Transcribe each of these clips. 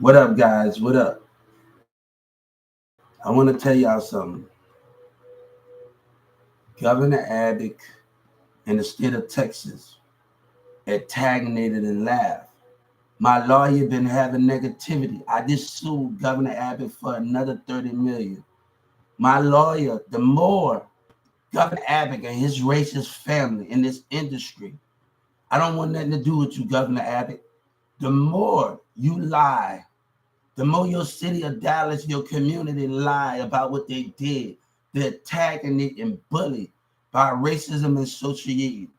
What up, guys? What up? I want to tell y'all something. Governor Abbott in the state of Texas antagonited and laughed. My lawyer been having negativity. I just sued Governor Abbott for another $30 million. My lawyer, the more Governor Abbott and his racist family in this industry, I don't want nothing to do with you, Governor Abbott. The more you lie, the more your city of Dallas, your community lie about what they did, they're attacking it and bullied by racism and associated.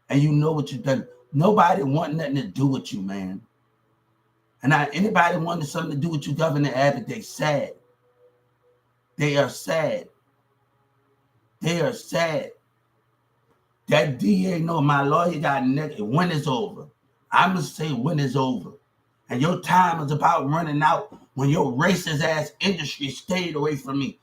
And you know what you've done. Nobody want nothing to do with you, man. And anybody wanted something to do with you, Governor Abbott, they sad. They are sad. They are sad. That DA know my lawyer got negative. When it's over. I'm going to say when it's over. And your time is about running out when your racist ass industry stayed away from me.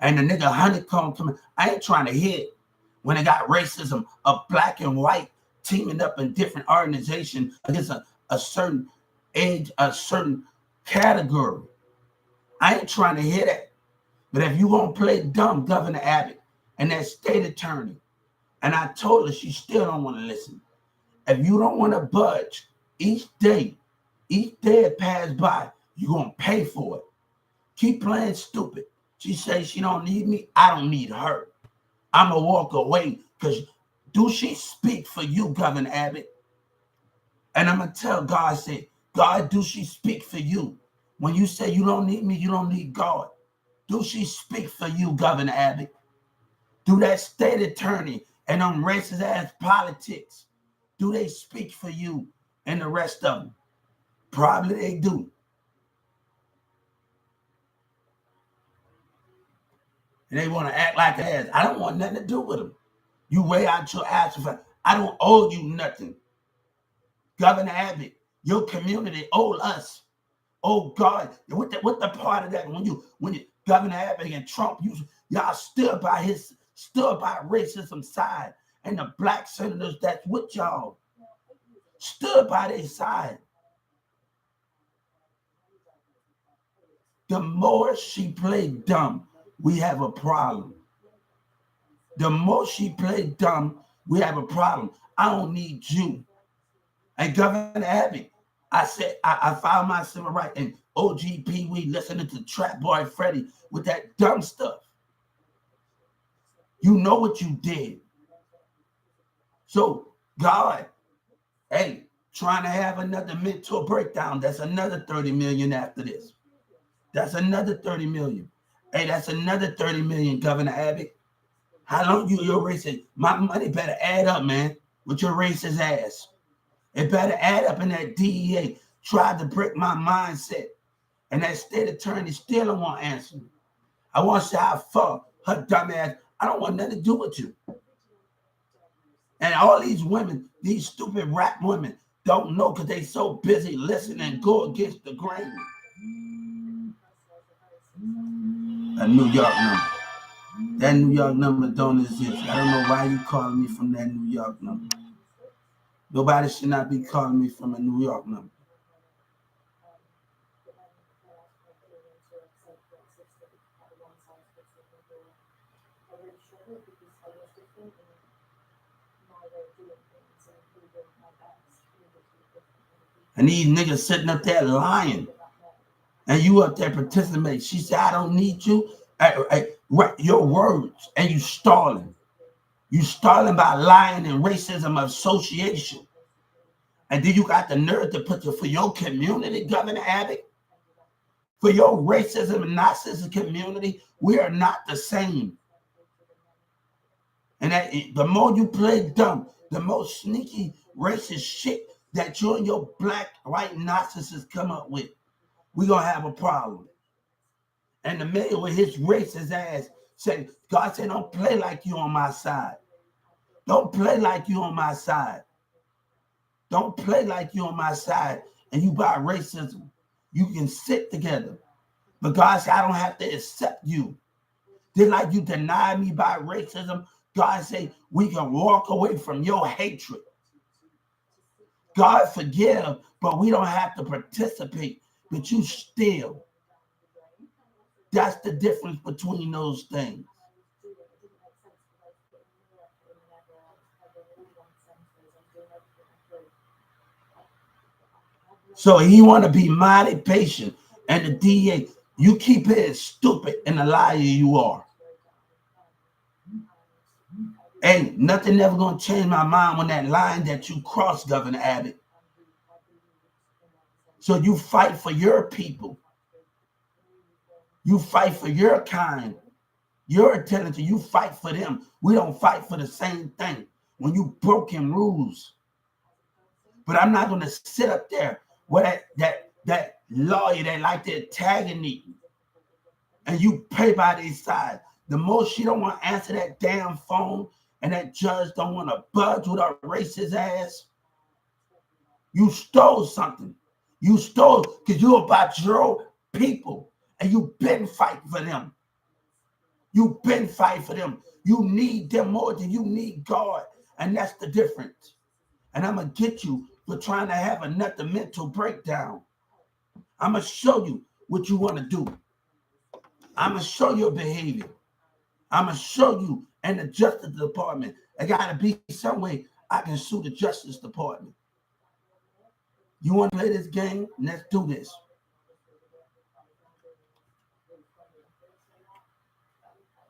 And the nigga Honeycomb coming. I ain't trying to hit when it got racism of black and white teaming up in different organizations against a certain age, a certain category. I ain't trying to hear that. But if you gonna play dumb, Governor Abbott and that state attorney, and I told her she still don't want to listen. If you don't want to budge, each day that pass by, you're gonna pay for it. Keep playing stupid. She says she don't need me. I don't need her. I'ma walk away because do she speak for you, Governor Abbott? And I'm gonna tell God, say, God, do she speak for you? When you say you don't need me, you don't need God. Do she speak for you, Governor Abbott? Do that state attorney and them racist ass politics, do they speak for you and the rest of them? Probably they do. And they want to act like ass. I don't want nothing to do with them. You weigh out your ass. I don't owe you nothing. Governor Abbott, your community owe us. Oh God, what the part of that when you Governor Abbott and Trump, y'all stood by racism side, and the black senators that's with y'all stood by their side. The more she played dumb, we have a problem. The more she played dumb, we have a problem. I don't need you. And Governor Abbott, I said, I found myself right in OGP, we listening to Trap Boy Freddy with that dumb stuff. You know what you did. So, God, hey, trying to have another mental breakdown, that's another 30 million after this. That's another 30 million. Hey, that's another 30 million, Governor Abbott. How long your racist? My money better add up, man, with your racist ass. It better add up in that DEA. Tried to break my mindset. And that state attorney still don't want to answer me. I want to say how far her dumb ass. I don't want nothing to do with you. And all these women, these stupid rap women, don't know because they so busy listening and go against the grain. A New York number. That New York number don't exist. I don't know why you calling me from that New York number. Nobody should not be calling me from a New York number. And these niggas sitting up there lying. And you up there participating. She said, I don't need you. Your words. And you stalling. You stalling by lying and racism association. And then you got the nerve to put for your community, Governor Abbott. For your racism and narcissism community, we are not the same. And the more you play dumb, the more sneaky racist shit that you and your black, white narcissists come up with, we're going to have a problem. And the mayor with his racist ass said, God said, don't play like you on my side. Don't play like you on my side. Don't play like you on my side and you buy racism. You can sit together. But God said, I don't have to accept you. Just like you deny me by racism, God said, we can walk away from your hatred. God forgive, but we don't have to participate but you still. That's the difference between those things. So he want to be mighty patient. And the DA, you keep it stupid and a liar you are. Ain't nothing ever going to change my mind on that line that you crossed, Governor Abbott. So you fight for your people. You fight for your kind. Your intelligence, you fight for them. We don't fight for the same thing when you broken rules. But I'm not going to sit up there with that lawyer that like to antagonate you. And you pay by their side. The most she don't want to answer that damn phone, and that judge don't want to budge with her racist ass. You stole something. You stole because you about your people, and you've been fighting for them. You've been fighting for them. You need them more than you need God, and that's the difference. And I'm going to get you for trying to have another mental breakdown. I'm going to show you what you want to do. I'm going to show your behavior. I'm going to show you and the Justice Department. There got to be some way I can sue the Justice Department. You want to play this game? Let's do this.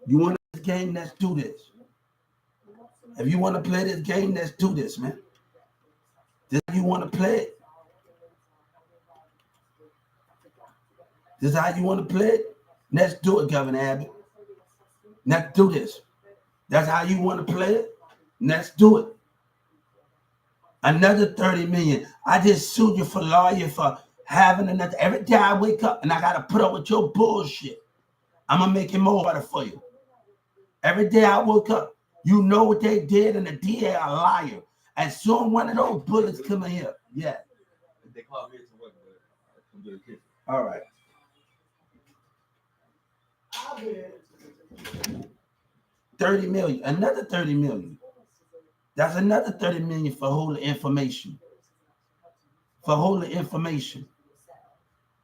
You want this game? Let's do this. If you want to play this game, let's do this, man. This how you want to play it? This is how you want to play it? Let's do it, Governor Abbott. Let's do this. That's how you want to play it? Let's do it. Another $30 million. I just sued you for lawyer for having another. Every day I wake up and I got to put up with your bullshit. I'm going to make it more harder for you. Every day I woke up, you know what they did, and the DA a liar. As soon as one of those bullets come in here, yeah. They called me to work, but all right. 30 million, another 30 million. That's another 30 million for holding information. For holding information.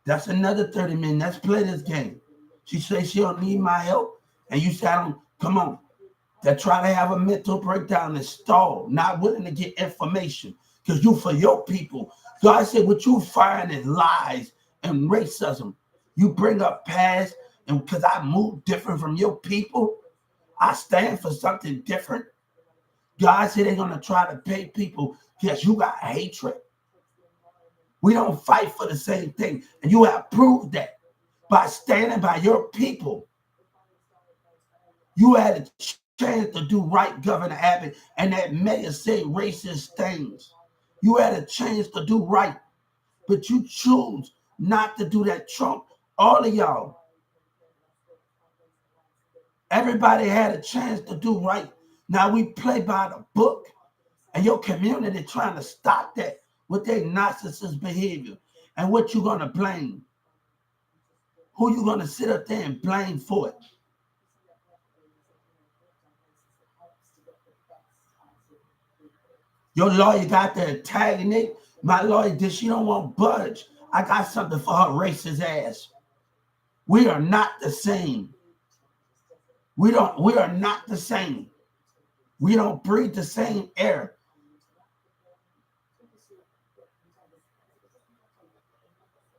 That's another 30 million. Let's play this game. She says she don't need my help, and you say I don't. Come on. That try to have a mental breakdown and stall, not willing to get information. Because you for your people. God said what you find is lies and racism. You bring up past, and because I move different from your people, I stand for something different. God said they're going to try to pay people because you got hatred. We don't fight for the same thing. And you have proved that by standing by your people. You had a chance to do right, Governor Abbott, and that mayor say racist things. You had a chance to do right, but you choose not to do that. Trump, all of y'all. Everybody had a chance to do right. Now we play by the book, and your community trying to stop that with their narcissist behavior. And what you gonna blame? Who you gonna sit up there and blame for it? Your lawyer got the antagonist. My lawyer did. She don't want budge. I got something for her racist ass. We are not the same. We are not the same. We don't breathe the same air.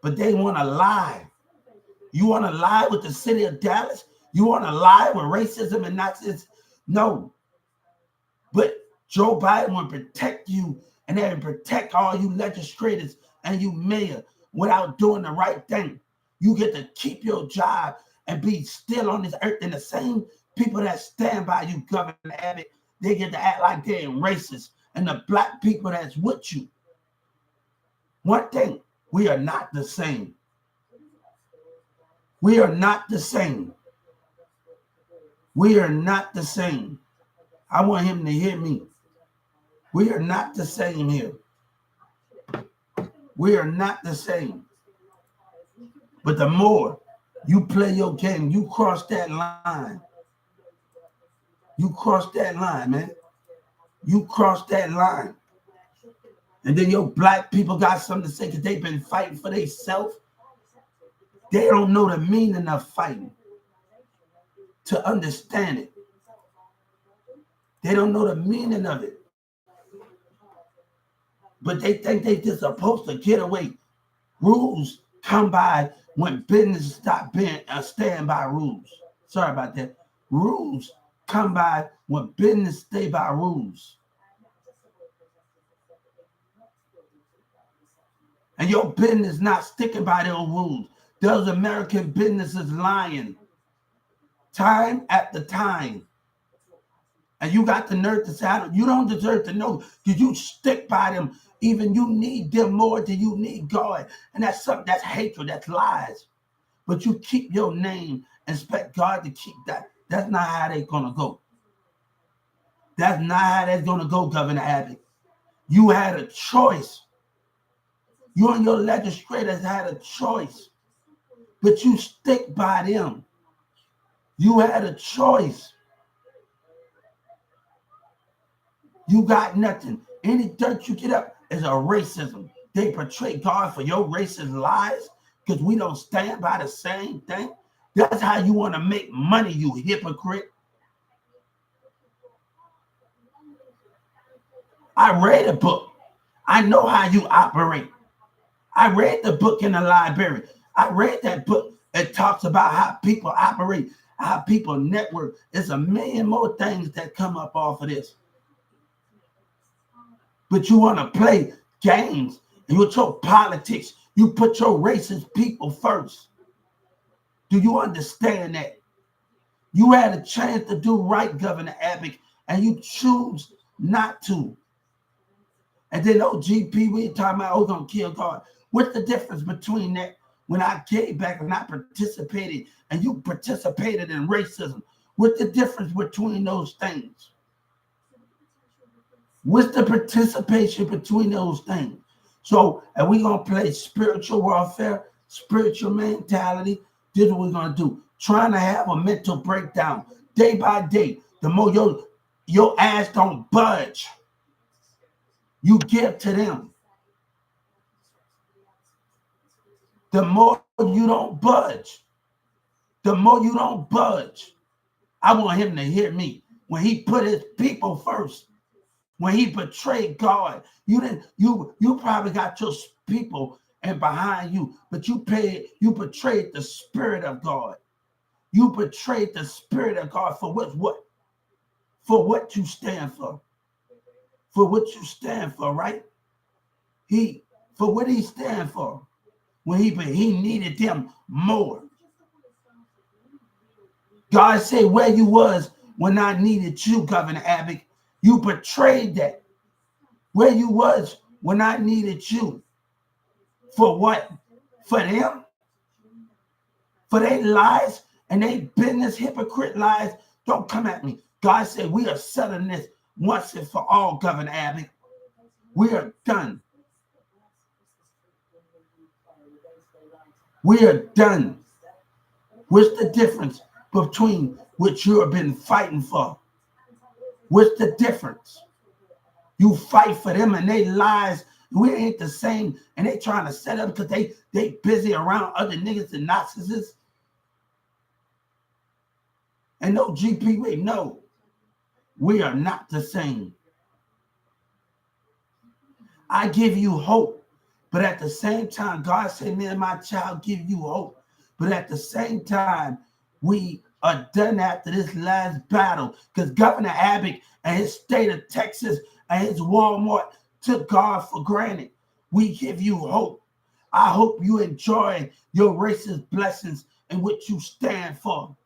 But they want to lie. You want to lie with the city of Dallas? You want to lie with racism and Nazis? No. But Joe Biden will protect you, and they will protect all you legislators and you mayor without doing the right thing. You get to keep your job and be still on this earth. And the same people that stand by you, Governor Abbott, they get to act like they're racist. And the black people that's with you. One thing, we are not the same. We are not the same. We are not the same. I want him to hear me. We are not the same here. We are not the same. But the more you play your game, you cross that line. You cross that line, man. You cross that line. And then your black people got something to say because they've been fighting for themselves. They don't know the meaning of fighting to understand it. They don't know the meaning of it. But they think they just supposed to get away. Rules come by when business stop being stand by rules. Sorry about that. Rules come by when business stay by rules. And your business not sticking by those rules. Those American businesses lying time after time. And you got the nerve to say, you don't deserve to know. Did you stick by them? Even you need them more than you need God. And that's something, that's hatred, that's lies. But you keep your name and expect God to keep that. That's not how they're going to go. That's not how that's going to go, Governor Abbott. You had a choice. You and your legislators had a choice. But you stick by them. You had a choice. You got nothing. Any dirt you get up is a racism. They portray God for your racist lies because we don't stand by the same thing. That's how you want to make money, you hypocrite. I read a book. I know how you operate. I read the book in the library. I read that book. It talks about how people operate, how people network. There's a million more things that come up off of this. But you want to play games, and with your politics, you put your racist people first. Do you understand that? You had a chance to do right, Governor Abbott, and you choose not to. And then OGP, we talking about, oh, gonna kill God. What's the difference between that when I gave back and I participated and you participated in racism? What's the difference between those things? What's the participation between those things? So, are we going to play spiritual warfare, spiritual mentality? This is what we're going to do. Trying to have a mental breakdown day by day. The more your ass don't budge, you give to them. The more you don't budge, the more you don't budge. I want him to hear me. When he put his people first, when he betrayed God, you probably got your people and behind you, but you betrayed the Spirit of God. You betrayed the Spirit of God for what? For what you stand for. For what you stand for, right? For what he stand for. When he needed them more. God said where you was when I needed you, Governor Abbott. You betrayed that. Where you was when I needed you. For what? For them? For their lies and they business hypocrite lies? Don't come at me. God said we are settling this once and for all, Governor Abbott. We are done. We are done. What's the difference between what you have been fighting for? What's the difference? You fight for them and they lies. We ain't the same. And they trying to set up because they busy around other niggas and narcissists. And no GP, wait, no. We are not the same. I give you hope. But at the same time, God said, me and my child give you hope. But at the same time, we are done after this last battle because Governor Abbott and his state of Texas and his Walmart took God for granted. We give you hope. I hope you enjoy your racist blessings and what you stand for.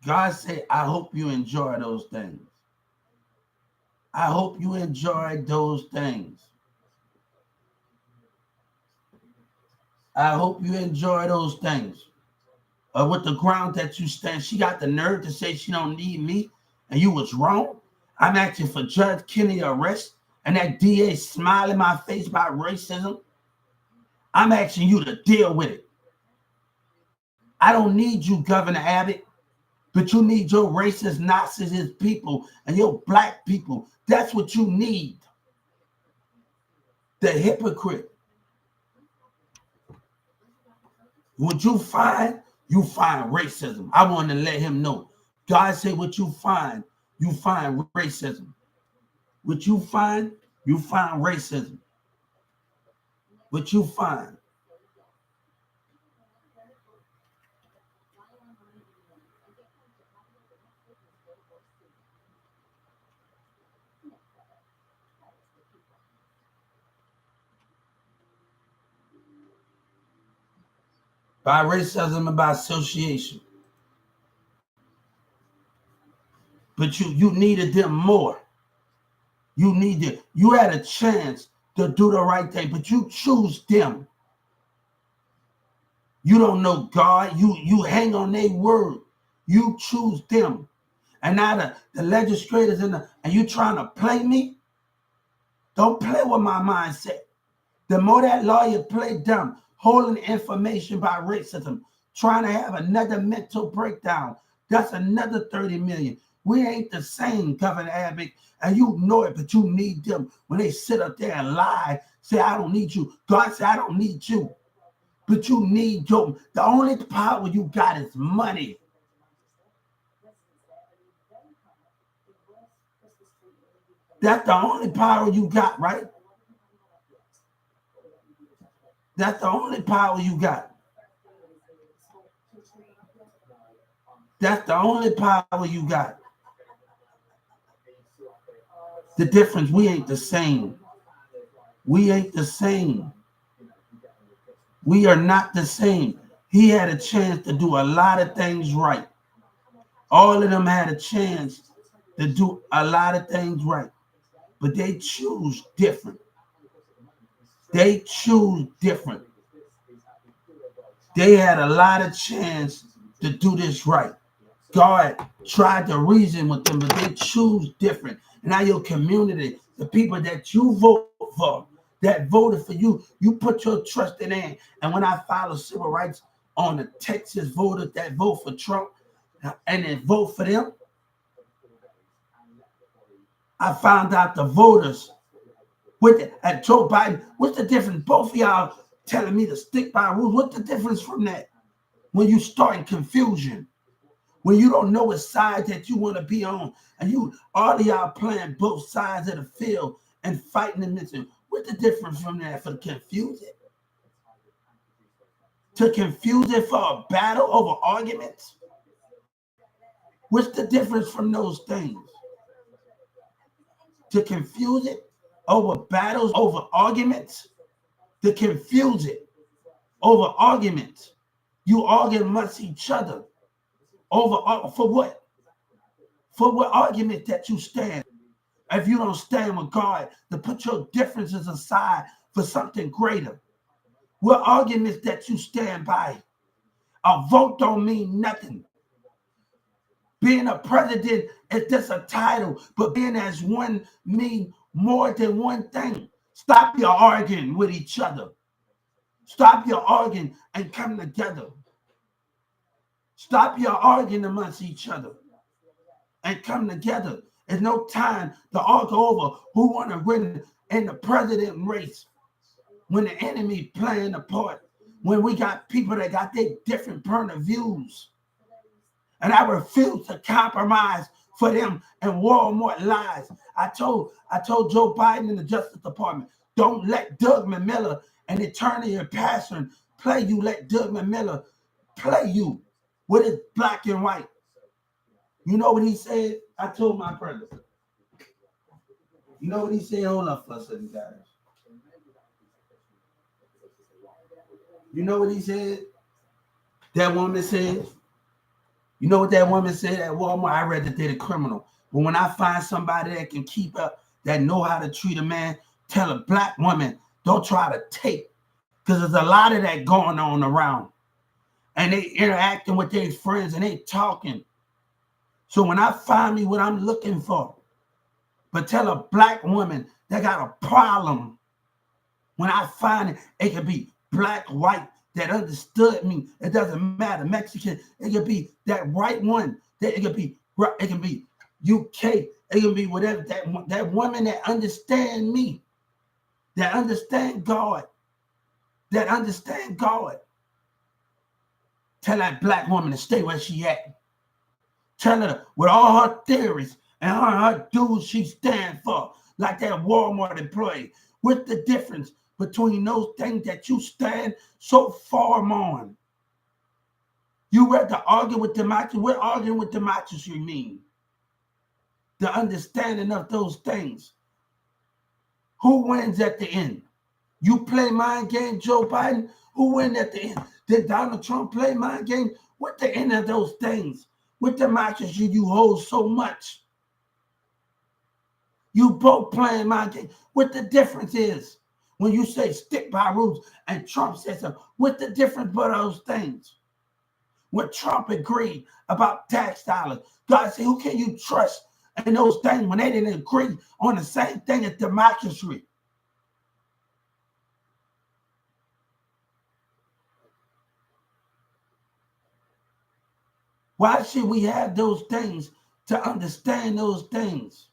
God said, I hope you enjoy those things. I hope you enjoy those things. I hope you enjoy those things. With the ground that you stand, she got the nerve to say she don't need me, and you was wrong. I'm asking for Judge Kennedy arrest, and that DA smile in my face about racism. I'm asking you to deal with it. I don't need you, Governor Abbott. But you need your racist Nazis people and your black people. That's what you need. The hypocrite. What you find racism. I want to let him know. God said what you find racism. What you find racism. What you find. By racism and by association. But you needed them more. You had a chance to do the right thing, but you choose them. You don't know God. You hang on their word. You choose them. And now the legislators and you trying to play me? Don't play with my mindset. The more that lawyer play dumb, holding information by racism, trying to have another mental breakdown, that's another 30 million. We ain't the same, Governor Abbott, and you know it, but you need them. When they sit up there and lie, say, I don't need you. God said, I don't need you. But you need the only power you got is money. That's the only power you got, right? That's the only power you got. That's the only power you got. The difference, we ain't the same. We ain't the same. We are not the same. He had a chance to do a lot of things right. All of them had a chance to do a lot of things right. But they choose different. They choose different. They had a lot of chance to do this right. God tried to reason with them, but they choose different. And now your community, the people that you vote for, that voted for you, you put your trust in them. And when I follow civil rights on the Texas voters that vote for Trump and then vote for them, I found out the voters at Joe Biden, what's the difference? Both of y'all telling me to stick by rules. What's the difference from that? When you start in confusion, when you don't know what side that you want to be on, and all of y'all playing both sides of the field and fighting and missing. What's the difference from that? For confuse it? To confuse it for a battle over arguments? What's the difference from those things? To confuse it over battles, over arguments? To confuse it over arguments. You argue amongst each other over for what? For what argument that you stand? If you don't stand with God, to put your differences aside for something greater. What arguments that you stand by? A vote don't mean nothing. Being a president is just a title, but being as one means more than one thing. Stop your arguing with each other. Stop your arguing and come together. Stop your arguing amongst each other and come together. There's no time to argue over who want to win in the president race when the enemy playing a part, when we got people that got their different point of views. And I refuse to compromise for them and Walmart lies. I told Joe Biden in the Justice Department, don't let Doug Miller, an attorney and pastor, play you. Let Doug Miller play you with his black and white. You know what he said? I told my brother. You know what he said? Hold up for a second, guys. You know what he said? That woman said. You know what that woman said at Walmart? I read that they're the criminal. But when I find somebody that can keep up, that know how to treat a man, tell a black woman, don't try to take. Because there's a lot of that going on around. And they interacting with their friends and they talking. So when I find me what I'm looking for, but tell a black woman that got a problem, when I find it, it could be black, white, that understood me. It doesn't matter. Mexican, it could be that white one It can be UK. It can be whatever. That woman that understand me, that understand God, that understand God. Tell that black woman to stay where she at. Tell her with all her theories and her dudes she stand for, like that Walmart employee. What's the difference between those things that you stand so firm on? You rather argue with democracy? What arguing with democracy mean? The understanding of those things. Who wins at the end? You play mind game, Joe Biden. Who wins at the end? Did Donald Trump play mind game? What the end of those things? What democracy you hold so much? You both playing mind game. What the difference is when you say stick by rules and Trump says something? What the difference for those things? When Trump agreed about tax dollars, God said, who can you trust in those things when they didn't agree on the same thing as democracy? Why should we have those things to understand those things?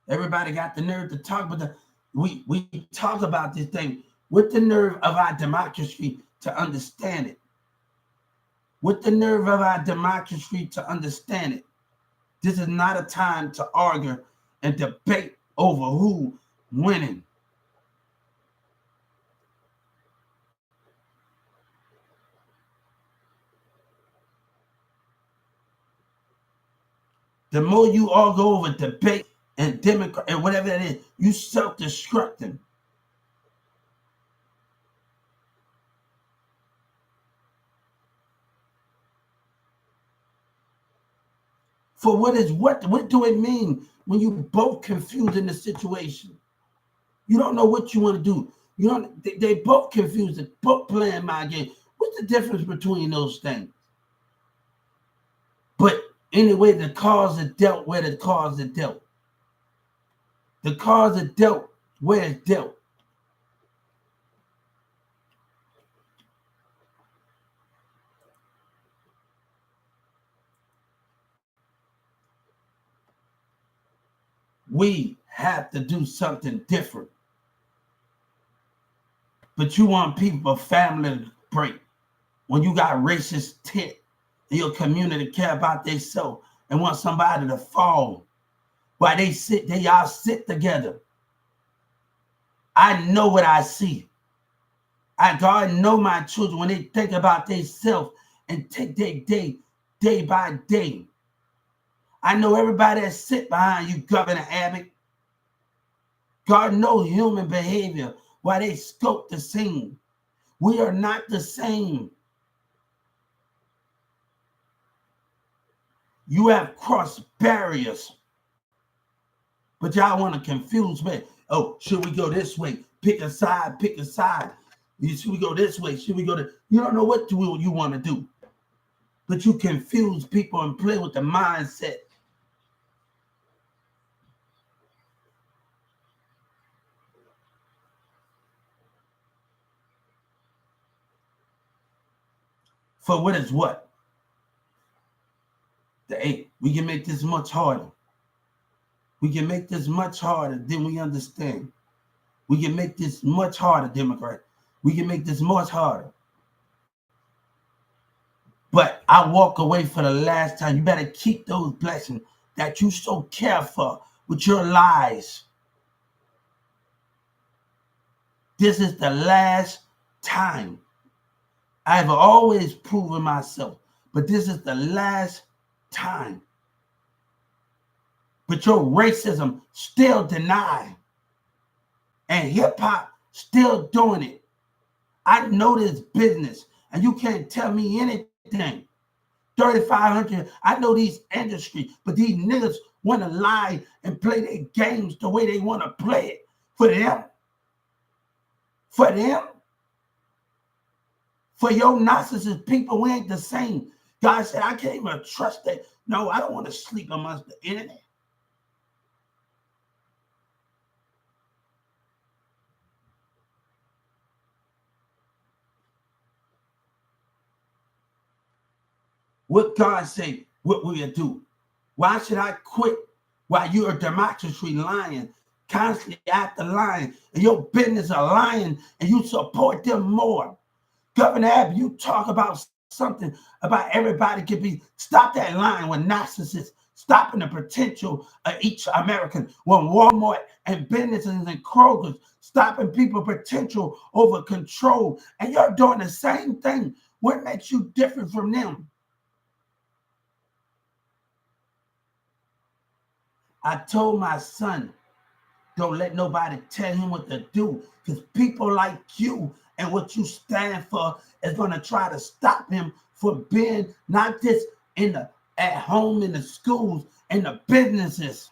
Everybody got the nerve to talk, but we talk about this thing with the nerve of our democracy to understand it. With the nerve of our democracy to understand it. This is not a time to argue and debate over who winning. The more you all go over debate and Democrat and whatever that is, you self-destructing. For what do it mean when you both confused in the situation? You don't know what you want to do. You don't. They both confused. They both playing my game. What's the difference between those things? But anyway, the cards are dealt where the cards are dealt. The cards are dealt where it's dealt. We have to do something different. But you want people, family to break. When you got racist tit in your community care about themselves and want somebody to fall while they all sit together. I know what I see. God know my children when they think about themselves and take their day by day. I know everybody that sit behind you, Governor Abbott. God knows human behavior while they scope the scene. We are not the same. You have crossed barriers, but y'all want to confuse me. Oh, should we go this way? Pick a side, pick a side. Should we go this way? Should we go to? You don't know what you want to do, but you confuse people and play with the mindset. For what is what? We can make this much harder. We can make this much harder than we understand. We can make this much harder, Democrat. We can make this much harder. But I walk away for the last time. You better keep those blessings that you so care for with your lies. This is the last time. I've always proven myself, but this is the last time. But your racism still denied. And hip-hop still doing it. I know this business, and you can't tell me anything. 3,500, I know these industries, but these niggas want to lie and play their games the way they want to play it. For them. For them. For your narcissist people, we ain't the same. God said, I can't even trust that. No, I don't want to sleep amongst the internet. what God say, what will you do? Why should I quit while you're a democracy lying, constantly after lying, and your business are lying, and you support them more? Governor Abbott, you talk about something about everybody can be, stop that line with narcissists, stopping the potential of each American, when Walmart and businesses and Kroger's stopping people potential over control, and you're doing the same thing. What makes you different from them? I told my son, don't let nobody tell him what to do, because people like you and what you stand for is going to try to stop him from being not just at home, in the schools, in the businesses.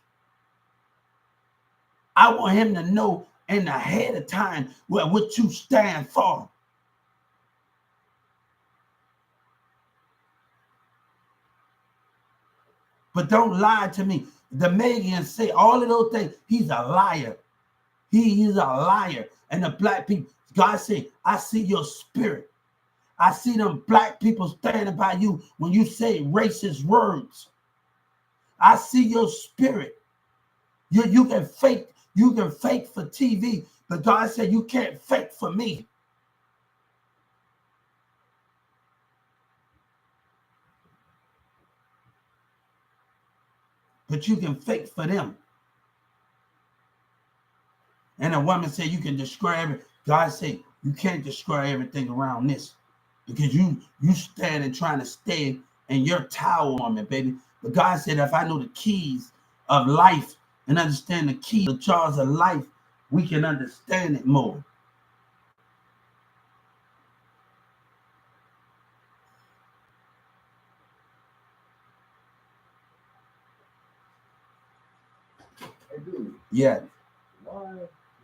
I want him to know in ahead of time what you stand for. But don't lie to me. The Megan say all of those things. He's a liar. He is a liar. And the black people, God said, I see your spirit. I see them black people standing by you when you say racist words. I see your spirit. You can fake for TV, but God said you can't fake for me. But you can fake for them. And a woman said you can destroy everything. God said you can't destroy everything around this, because you standing trying to stay in your tower on me, baby. But God said if I know the keys of life and understand the key, the jars of life, we can understand it more. Hey, dude. Yeah. Why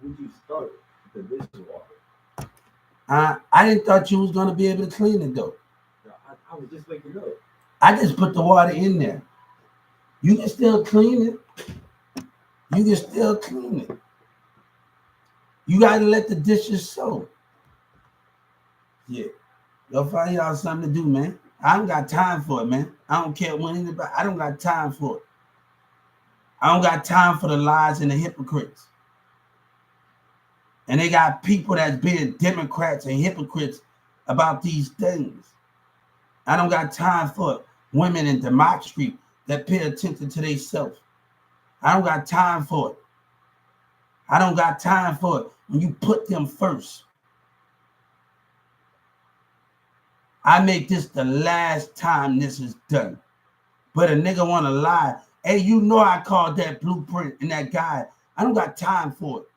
would you start the dishwasher? I didn't thought you was gonna be able to clean it though. I was just waking up. I just put the water in there. You can still clean it. You can still clean it. You gotta let the dishes soak. Yeah. Go find y'all something to do, man. I don't got time for it, man. I don't care when anybody. I don't got time for it. I don't got time for the lies and the hypocrites. And they got people that's being Democrats and hypocrites about these things. I don't got time for women in democracy that pay attention to themselves. I don't got time for it. I don't got time for it when you put them first. I make this the last time this is done. But a nigga want to lie. Hey, you know I called that blueprint and that guy. I don't got time for it.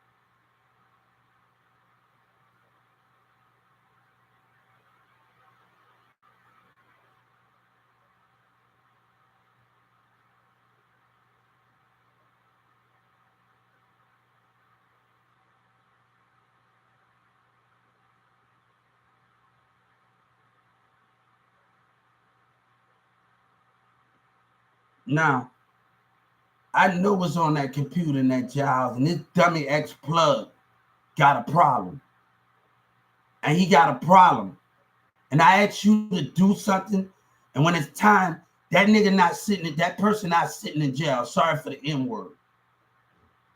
Now, I know what's on that computer in that Giles, and this dummy X plug got a problem. And he got a problem. And I asked you to do something, and when it's time, that nigga not sitting, that person not sitting in jail. Sorry for the N-word.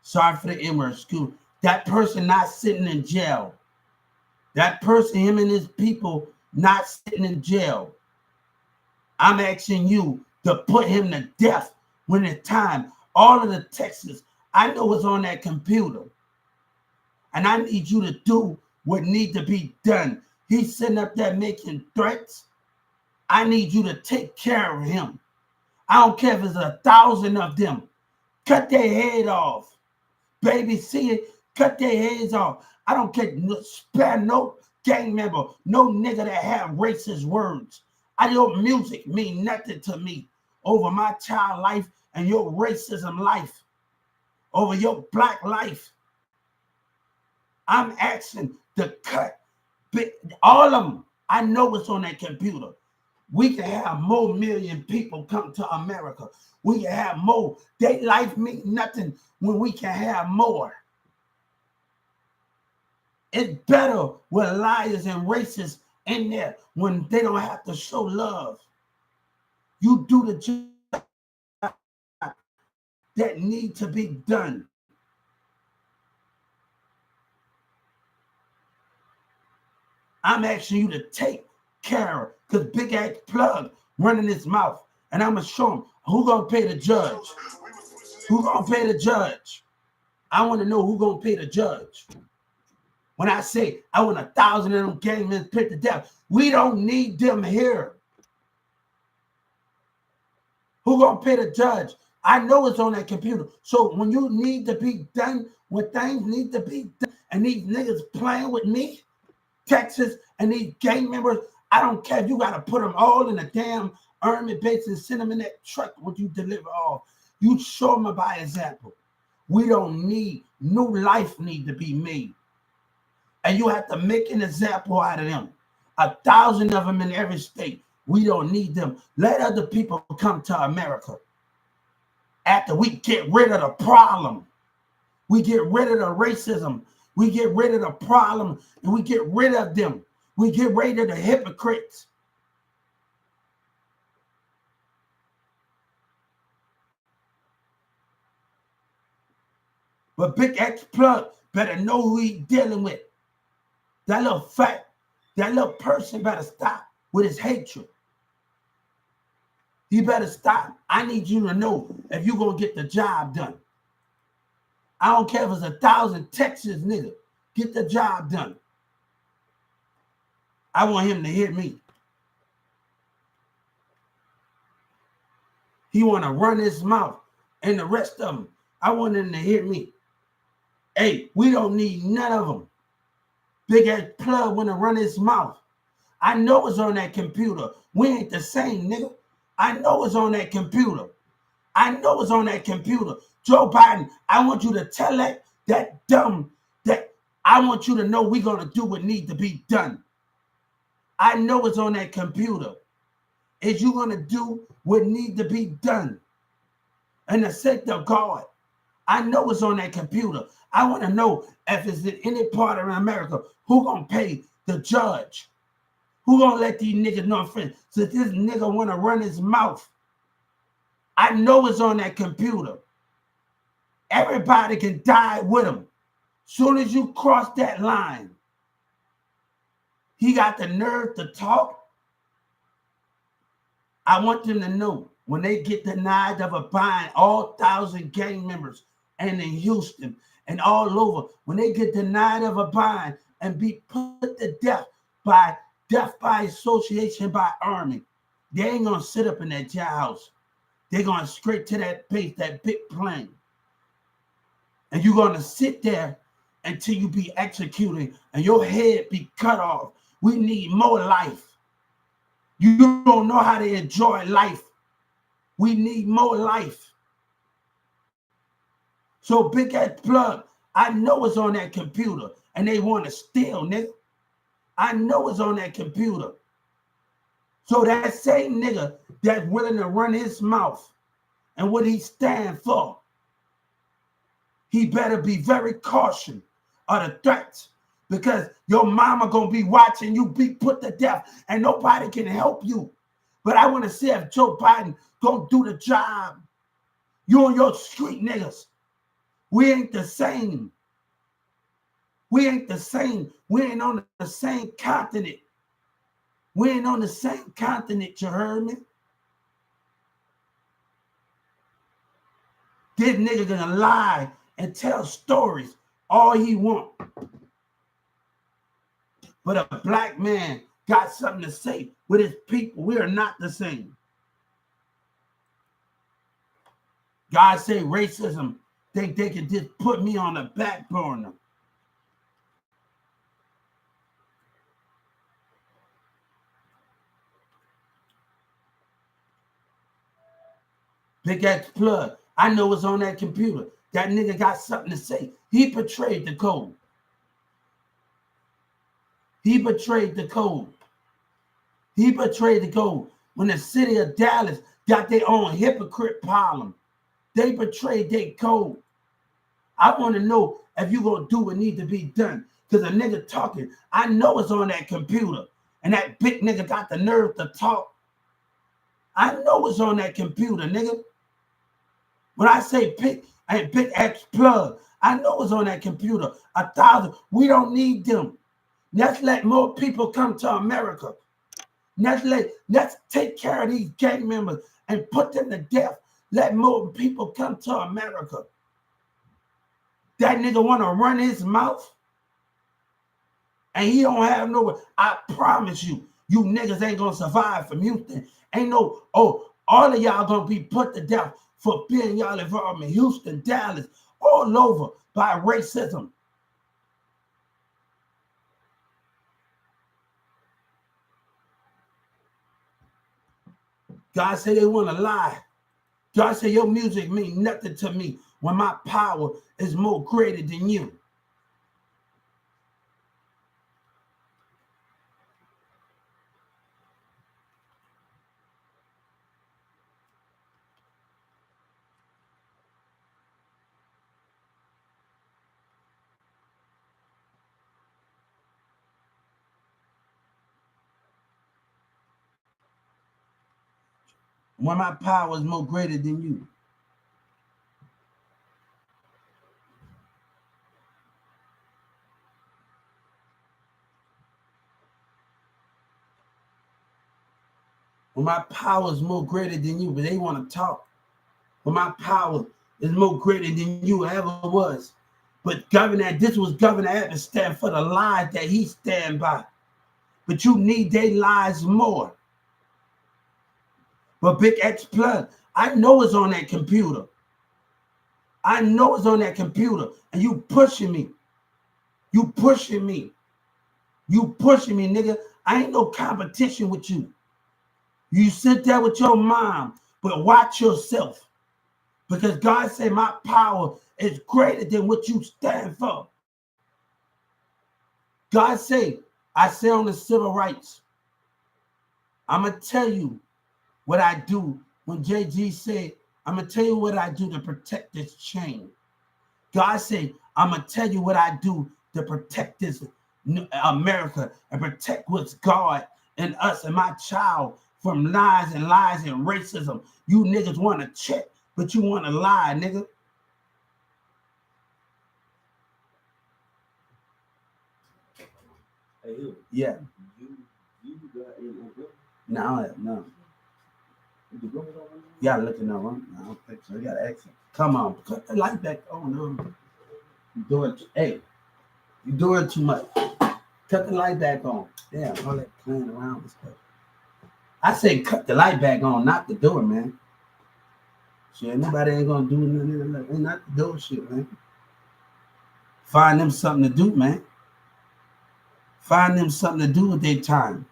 Sorry for the N-word, school. That person not sitting in jail. That person, him and his people, not sitting in jail. I'm asking you to put him to death when it's time. All of the texts, I know what's on that computer. And I need you to do what needs to be done. He's sitting up there making threats. I need you to take care of him. I don't care if it's 1,000 of them. Cut their head off. Baby, see it? Cut their heads off. I don't care. Spare no gang member, no nigga that have racist words. Your music mean nothing to me over my child life and your racism life, over your black life. I'm asking to cut all of them. I know what's on that computer. We can have more million people come to America. We can have more. Their life means nothing when we can have more. It's better with liars and racists in there when they don't have to show love. You do the job that need to be done. I'm asking you to take care of, because Big Ass Plug running his mouth, and I'm going to show him who going to pay the judge. Who going to pay the judge? I want to know who going to pay the judge. When I say I want 1,000 of them gang men put to death, we don't need them here. Who going to pay the judge? I know it's on that computer. So when you need to be done, when things need to be done, and these niggas playing with me, Texas, and these gang members, I don't care if you got to put them all in a damn army base and send them in that truck when you deliver all. You show them by example. We don't need, new life need to be made. And you have to make an example out of them. 1,000 of them in every state. We don't need them. Let other people come to America. After we get rid of the problem, we get rid of the racism, we get rid of the problem, and we get rid of them. We get rid of the hypocrites. But Big X Plug better know who he's dealing with. That little fat, that little person better stop with his hatred. He better stop. I need you to know if you're going to get the job done. I don't care if it's 1,000 Texas niggas. Get the job done. I want him to hear me. He want to run his mouth, and the rest of them, I want him to hear me. Hey, we don't need none of them. Big Ass Plug want to run his mouth. I know it's on that computer. We ain't the same, nigga. I know it's on that computer. I know it's on that computer. Joe Biden, I want you to tell that dumb, that I want you to know we're going to do what needs to be done. I know it's on that computer. Is you going to do what needs to be done? And the sake of God, I know it's on that computer. I want to know if it's in any part of America, who going to pay the judge? Who going to let these niggas know, friend? So this nigga want to run his mouth. I know it's on that computer. Everybody can die with him. Soon as you cross that line, he got the nerve to talk. I want them to know when they get denied of a bond, all 1,000 gang members and in Houston and all over, when they get denied of a bond and be put to death by association by army, they ain't gonna sit up in that jailhouse. They're going straight to that base, that big plane. And you're going to sit there until you be executed and your head be cut off. We need more life. You don't know how to enjoy life. We need more life. So Big Ass Plug, I know it's on that computer and they want to steal, nigga. I know it's on that computer. So that same nigga that's willing to run his mouth and what he stand for, he better be very cautious of the threats, because your mama gonna be watching you be put to death and nobody can help you. But I want to see if Joe Biden gonna do the job. You and your street niggas, we ain't the same. We ain't the same. We ain't on the same continent. We ain't on the same continent, you heard me? This nigga gonna lie and tell stories all he want. But a black man got something to say with his people. We are not the same. God say racism, think they can just put me on the back burner. Big X Plug, I know it's on that computer. That nigga got something to say. He betrayed the code. He betrayed the code. He betrayed the code. When the city of Dallas got their own hypocrite problem, they betrayed their code. I want to know if you're going to do what needs to be done. Because a nigga talking, I know it's on that computer. And that big nigga got the nerve to talk. I know it's on that computer, nigga. When I say bigxthaplug, I know it's on that computer. 1,000. We don't need them. Let's let more people come to America. Let's take care of these gang members and put them to death. Let more people come to America. That nigga want to run his mouth and he don't have no. I promise you, you niggas ain't gonna survive from Houston. Ain't no, all of y'all gonna be put to death for being y'all involved in Houston, Dallas, all over by racism. God said they want to lie. God said your music means nothing to me when my power is more greater than you. When my power is more greater than you. When my power is more greater than you, but they want to talk. When my power is more greater than you ever was. But this was Governor Abbott stand for the lies that he stand by. But you need their lies more. But bigxthaplug, I know it's on that computer. I know it's on that computer. And you pushing me. You pushing me. You pushing me, nigga. I ain't no competition with you. You sit there with your mom, but watch yourself. Because God said my power is greater than what you stand for. God said, I say on the civil rights, I'm going to tell you what I do. When JG said, I'm going to tell you what I do to protect this chain. God said, I'm going to tell you what I do to protect this America and protect what's God and us and my child from lies and racism. You niggas want to check, but you want to lie, nigga. Hey, Hill. Yeah. You got a No. You gotta look in the room. I don't think so. You gotta exit. Come on, cut the light back on. You doing you doing too much. Cut the light back on. Damn, all that playing around with stuff. I say cut the light back on, not the door, man. Shit, nobody ain't gonna do nothing. Not the door shit, man. Find them something to do, man. Find them something to do with their time.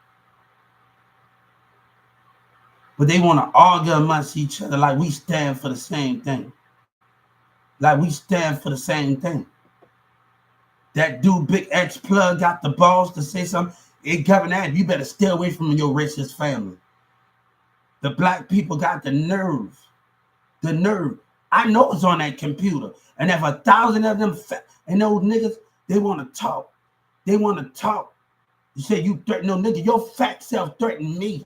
But they want to argue amongst each other like we stand for the same thing. Like we stand for the same thing. That dude, bigxthaplug, got the balls to say something. Hey, Governor, you better stay away from your racist family. The black people got the nerve. The nerve. I know it's on that computer. And if 1,000 of them and those niggas, they want to talk. They want to talk. You say you threaten no nigga. Your fat self threatened me.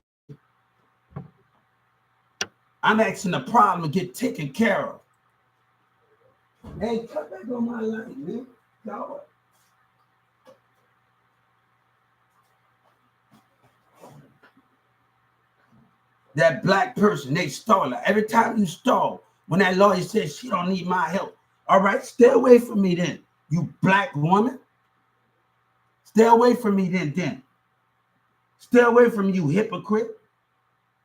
I'm asking the problem to get taken care of. Hey, cut back on my light, man. God. That black person, they stall her. Every time you stall, when that lawyer says she don't need my help, all right, stay away from me then, you black woman. Stay away from me then. Stay away from you, hypocrite.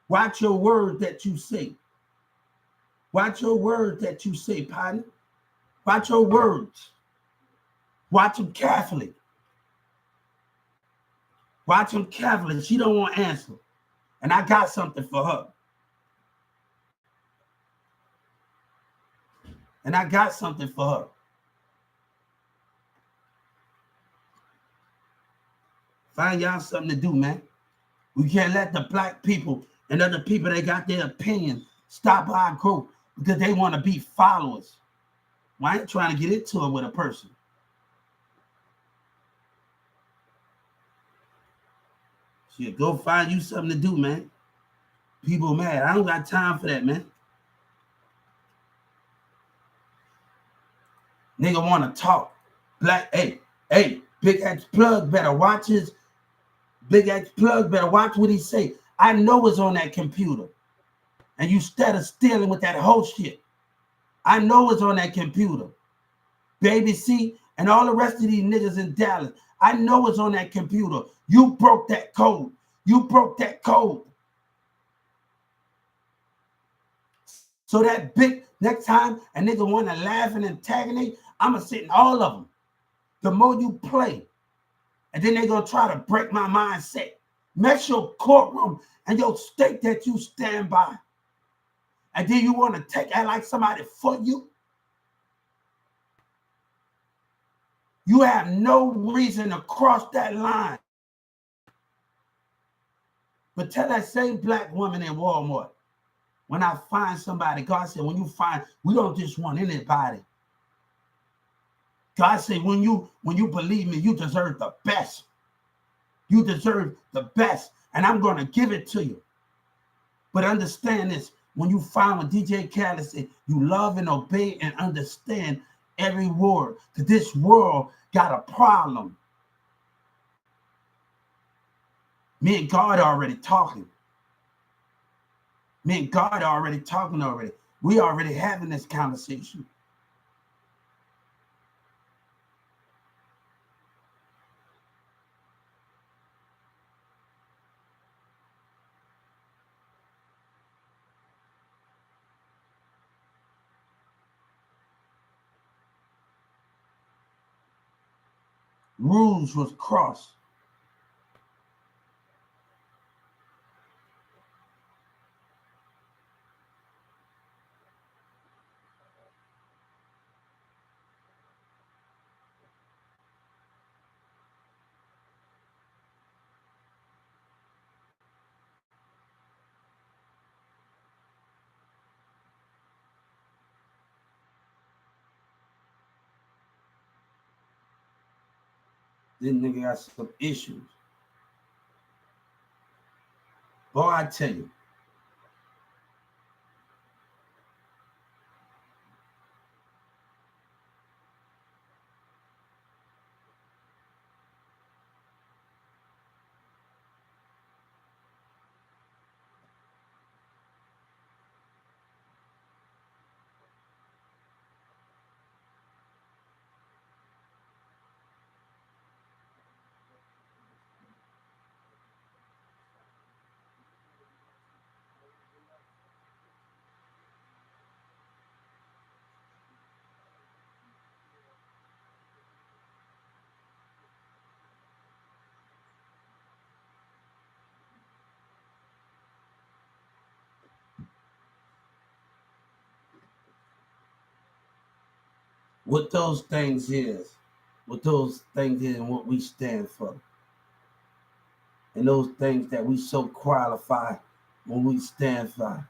Watch your words that you say. Watch your words that you say, partner. Watch your words. Watch them carefully. Watch them carefully. She don't want to answer. And I got something for her. And I got something for her. Find y'all something to do, man. We can't let the black people and other people that got their opinion stop our growth because they want to be followers. Well, I ain't trying to get into it with a person. Shit, go find you something to do, man. People mad. I don't got time for that, man. Nigga want to talk. Black, hey, Big X Plug better watch his. Big X Plug better watch what he say. I know it's on that computer. And you instead stealing with that whole shit. I know it's on that computer. Baby C and all the rest of these niggas in Dallas. I know it's on that computer. You broke that code. You broke that code. So that big, next time a nigga want to laugh and antagonate, I'm going to sit in all of them. The more you play, and then they going to try to break my mindset. Mess your courtroom and your state that you stand by. And then you want to act like somebody for you. You have no reason to cross that line. But tell that same black woman in Walmart, when I find somebody, God said, when you find, we don't just want anybody. God said, when you believe me, you deserve the best. You deserve the best, and I'm going to give it to you. But understand this, when you find what DJ Khaled said, you love and obey and understand every word. Because this world got a problem. Me and God are already talking. Me and God are already talking already. We already having this conversation. Rules was crossed. This nigga got some issues. Boy, I tell you. What those things is, and what we stand for. And those things that we so qualify when we stand for.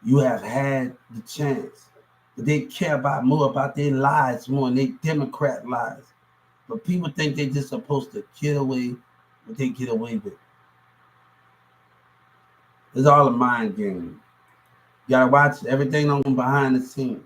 You have had the chance. But they care more about their lives more than their Democrat lives. But people think they're just supposed to get away what they get away with. It's all a mind game. You gotta watch everything on behind the scenes.